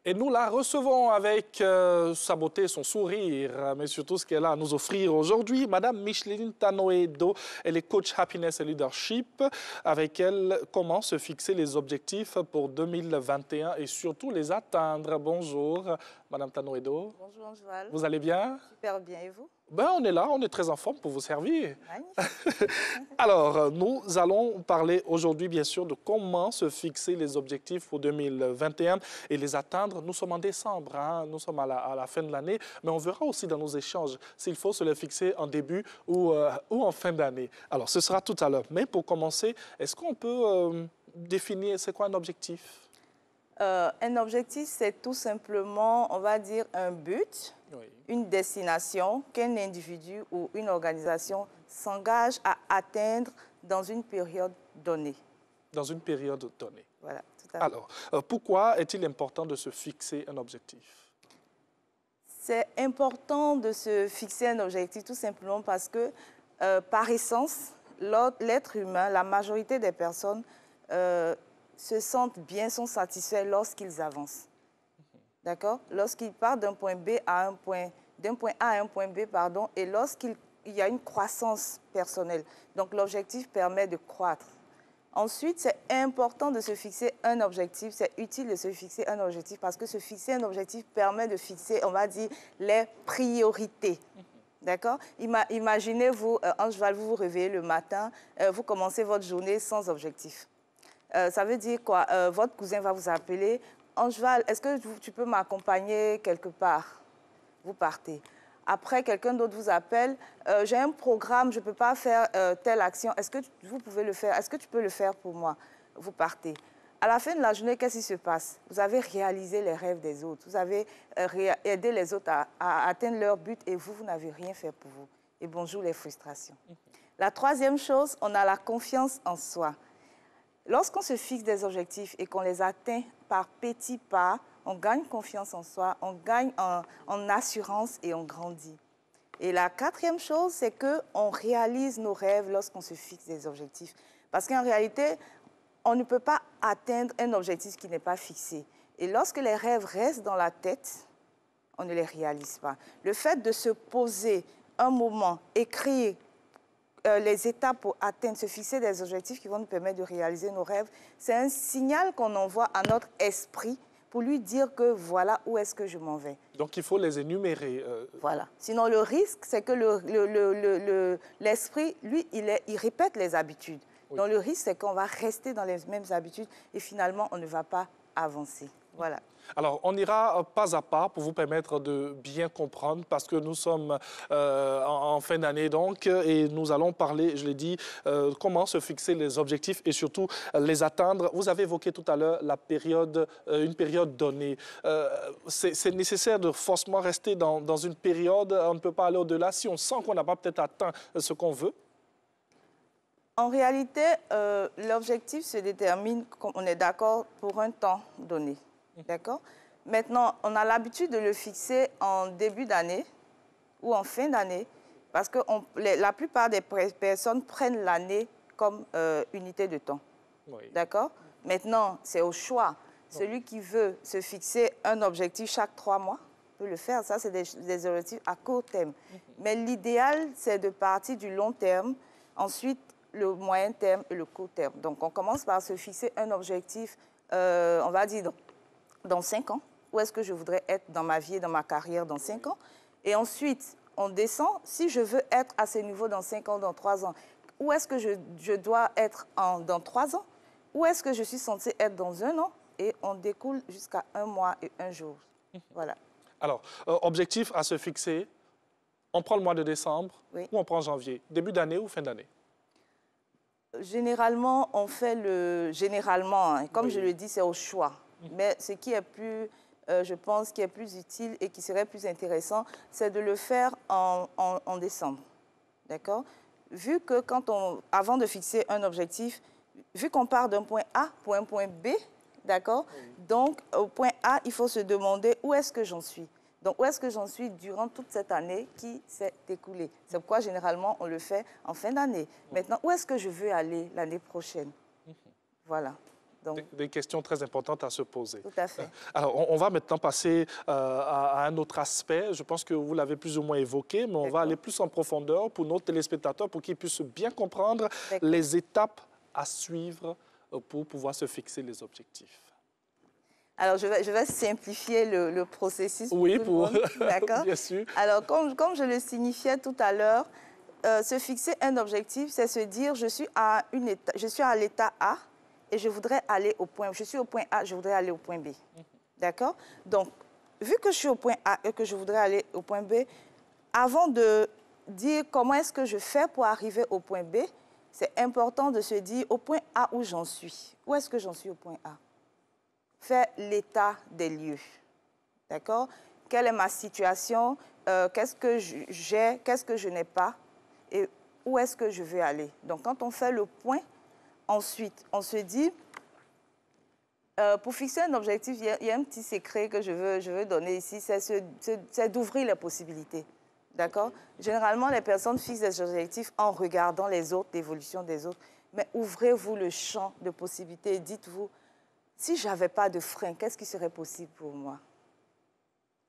Et nous la recevons avec sa beauté, son sourire, mais surtout ce qu'elle a à nous offrir aujourd'hui. Madame Micheline Tanoedo, elle est coach Happiness et Leadership. Avec elle, comment se fixer les objectifs pour 2021 et surtout les atteindre. Bonjour, Madame Tanoedo. Bonjour, Anjoal. Vous allez bien? Super bien, et vous? Ben, on est là, on est très en forme pour vous servir. Magnifique. Alors, nous allons parler aujourd'hui, bien sûr, de comment se fixer les objectifs pour 2021 et les atteindre. Nous sommes en décembre, hein, nous sommes à la fin de l'année, mais on verra aussi dans nos échanges s'il faut se les fixer en début ou en fin d'année. Alors, ce sera tout à l'heure. Mais pour commencer, est-ce qu'on peut définir, c'est quoi un objectif? Un objectif, c'est tout simplement, on va dire, un but, Oui. une destination qu'un individu ou une organisation s'engage à atteindre dans une période donnée. Dans une période donnée. Voilà, tout à fait. Alors, pourquoi est-il important de se fixer un objectif? C'est important de se fixer un objectif tout simplement parce que, par essence, l'être humain, la majorité des personnes se sentent bien, sont satisfaits lorsqu'ils avancent. D'accord? Lorsqu'ils partent d'un point B à un point, d'un point A à un point B, pardon, et lorsqu'il y a une croissance personnelle. Donc, l'objectif permet de croître. Ensuite, c'est important de se fixer un objectif, c'est utile de se fixer un objectif parce que se fixer un objectif permet de fixer, on va dire, les priorités. D'accord? Imaginez-vous, Angeval, vous vous réveillez le matin, vous commencez votre journée sans objectif. Ça veut dire quoi? Votre cousin va vous appeler. Angeval, est-ce que tu peux m'accompagner quelque part? Vous partez. Après, quelqu'un d'autre vous appelle. J'ai un programme, je ne peux pas faire telle action. Est-ce que vous pouvez le faire? Est-ce que tu peux le faire pour moi? Vous partez. À la fin de la journée, qu'est-ce qui se passe? Vous avez réalisé les rêves des autres. Vous avez aidé les autres à atteindre leur but et vous n'avez rien fait pour vous. Et bonjour les frustrations. La troisième chose, on a la confiance en soi. Lorsqu'on se fixe des objectifs et qu'on les atteint par petits pas, on gagne confiance en soi, on gagne en assurance et on grandit. Et la quatrième chose, c'est qu'on réalise nos rêves lorsqu'on se fixe des objectifs. Parce qu'en réalité, on ne peut pas atteindre un objectif qui n'est pas fixé. Et lorsque les rêves restent dans la tête, on ne les réalise pas. Le fait de se poser un moment, écrire les étapes pour atteindre, se fixer des objectifs qui vont nous permettre de réaliser nos rêves, c'est un signal qu'on envoie à notre esprit pour lui dire que voilà où est-ce que je m'en vais. Donc, il faut les énumérer. Voilà. Sinon, le risque, c'est que l'esprit, lui, il répète les habitudes. Oui. Donc, le risque, c'est qu'on va rester dans les mêmes habitudes et finalement, on ne va pas avancer. Voilà. Alors, on ira pas à pas pour vous permettre de bien comprendre parce que nous sommes en fin d'année donc et nous allons parler, je l'ai dit, comment se fixer les objectifs et surtout les atteindre. Vous avez évoqué tout à l'heure la période, une période donnée. C'est nécessaire de forcément rester dans une période, on ne peut pas aller au-delà si on sent qu'on n'a pas peut-être atteint ce qu'on veut. En réalité, l'objectif se détermine, on est d'accord, pour un temps donné. D'accord? Maintenant, on a l'habitude de le fixer en début d'année ou en fin d'année parce que la plupart des personnes prennent l'année comme unité de temps. Oui. D'accord? Maintenant, c'est au choix. Celui qui veut se fixer un objectif chaque 3 mois peut le faire. Ça, c'est des objectifs à court terme. Mais l'idéal, c'est de partir du long terme, ensuite le moyen terme et le court terme. Donc, on commence par se fixer un objectif, on va dire, dans 5 ans, où est-ce que je voudrais être dans ma vie et dans ma carrière dans 5 ans. Et ensuite, on descend, si je veux être à ce niveau dans 5 ans, dans 3 ans, où est-ce que je dois être dans 3 ans? Où est-ce que je suis censée être dans 1 an? Et on découle jusqu'à 1 mois et 1 jour. Voilà. Alors, objectif à se fixer, on prend le mois de décembre ou on prend janvier? Début d'année ou fin d'année? Généralement, on fait le... Généralement, hein, comme je le dis, c'est au choix. Mais ce qui est plus, je pense, qui est plus utile et qui serait plus intéressant, c'est de le faire en décembre. D'accord? Vu que avant de fixer un objectif, vu qu'on part d'un point A pour un point B, d'accord? Donc, au point A, il faut se demander où est-ce que j'en suis. Donc, où est-ce que j'en suis durant toute cette année qui s'est écoulée? C'est pourquoi, généralement, on le fait en fin d'année. Maintenant, où est-ce que je veux aller l'année prochaine? Voilà. Donc, des questions très importantes à se poser. tout à fait. Alors, on va maintenant passer à un autre aspect. Je pense que vous l'avez plus ou moins évoqué, mais on va aller plus en profondeur pour nos téléspectateurs, pour qu'ils puissent bien comprendre les étapes à suivre pour pouvoir se fixer les objectifs. Alors, je vais simplifier le processus pour oui, tout le monde. D'accord. Bien sûr. Alors, comme je le signifiais tout à l'heure, se fixer un objectif, c'est se dire je suis à l'état A et je voudrais aller au point. Je suis au point A, je voudrais aller au point B. D'accord. Donc, vu que je suis au point A et que je voudrais aller au point B, avant de dire comment est-ce que je fais pour arriver au point B, c'est important de se dire au point A où j'en suis. Où est-ce que j'en suis au point A? Faire l'état des lieux. D'accord? Quelle est ma situation? Qu'est-ce que j'ai? Qu'est-ce que je n'ai pas? Et où est-ce que je veux aller? Donc, quand on fait le point, ensuite, on se dit, pour fixer un objectif, il y a un petit secret que je veux donner ici, c'est d'ouvrir les possibilités. D'accord? Généralement, les personnes fixent des objectifs en regardant les autres, l'évolution des autres. Mais ouvrez-vous le champ de possibilités et dites-vous, si je n'avais pas de frein, qu'est-ce qui serait possible pour moi?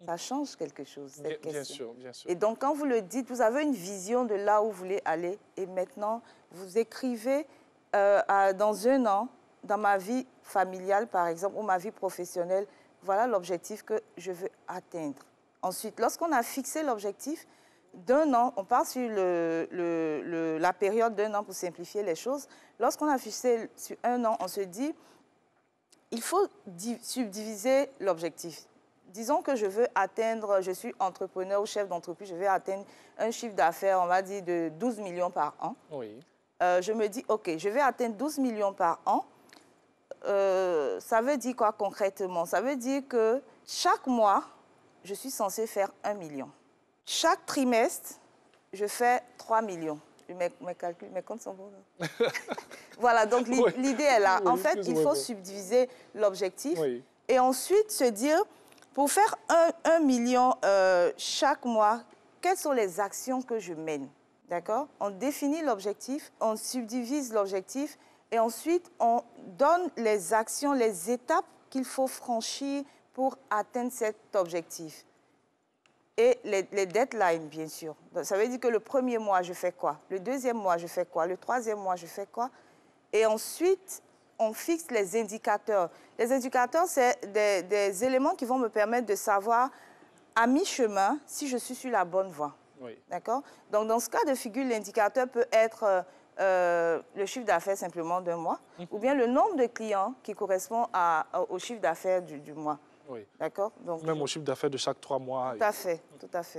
Ça change quelque chose, cette question. Bien sûr, bien sûr. Et donc, quand vous le dites, vous avez une vision de là où vous voulez aller. Et maintenant, vous écrivez dans un an, dans ma vie familiale, par exemple, ou ma vie professionnelle, voilà l'objectif que je veux atteindre. Ensuite, lorsqu'on a fixé l'objectif d'un an, on part sur la période d'un an pour simplifier les choses. Lorsqu'on a fixé sur un an, on se dit, il faut subdiviser l'objectif. Disons que je veux atteindre, je suis entrepreneur ou chef d'entreprise, je veux atteindre un chiffre d'affaires, on va dire, de 12 millions par an. Oui. Je me dis, OK, je vais atteindre 12 millions par an. Ça veut dire quoi concrètement? Ça veut dire que chaque mois, je suis censée faire 1 million. Chaque trimestre, je fais 3 millions. Mes comptes sont bons. Voilà, donc l'idée est là. En fait, il faut subdiviser l'objectif et ensuite se dire, pour faire 1 million chaque mois, quelles sont les actions que je mène? D'accord? On définit l'objectif, on subdivise l'objectif et ensuite on donne les actions, les étapes qu'il faut franchir pour atteindre cet objectif. Et les deadlines, bien sûr. Donc, ça veut dire que le premier mois, je fais quoi? Le deuxième mois, je fais quoi? Le troisième mois, je fais quoi? Et ensuite, on fixe les indicateurs. Les indicateurs, c'est des éléments qui vont me permettre de savoir à mi-chemin si je suis sur la bonne voie. Oui. D'accord? Donc, dans ce cas de figure, l'indicateur peut être le chiffre d'affaires simplement d'un mois ou bien le nombre de clients qui correspond au chiffre d'affaires du mois. Oui. D'accord? Donc, même au chiffre d'affaires de chaque 3 mois. Tout à fait, tout à fait.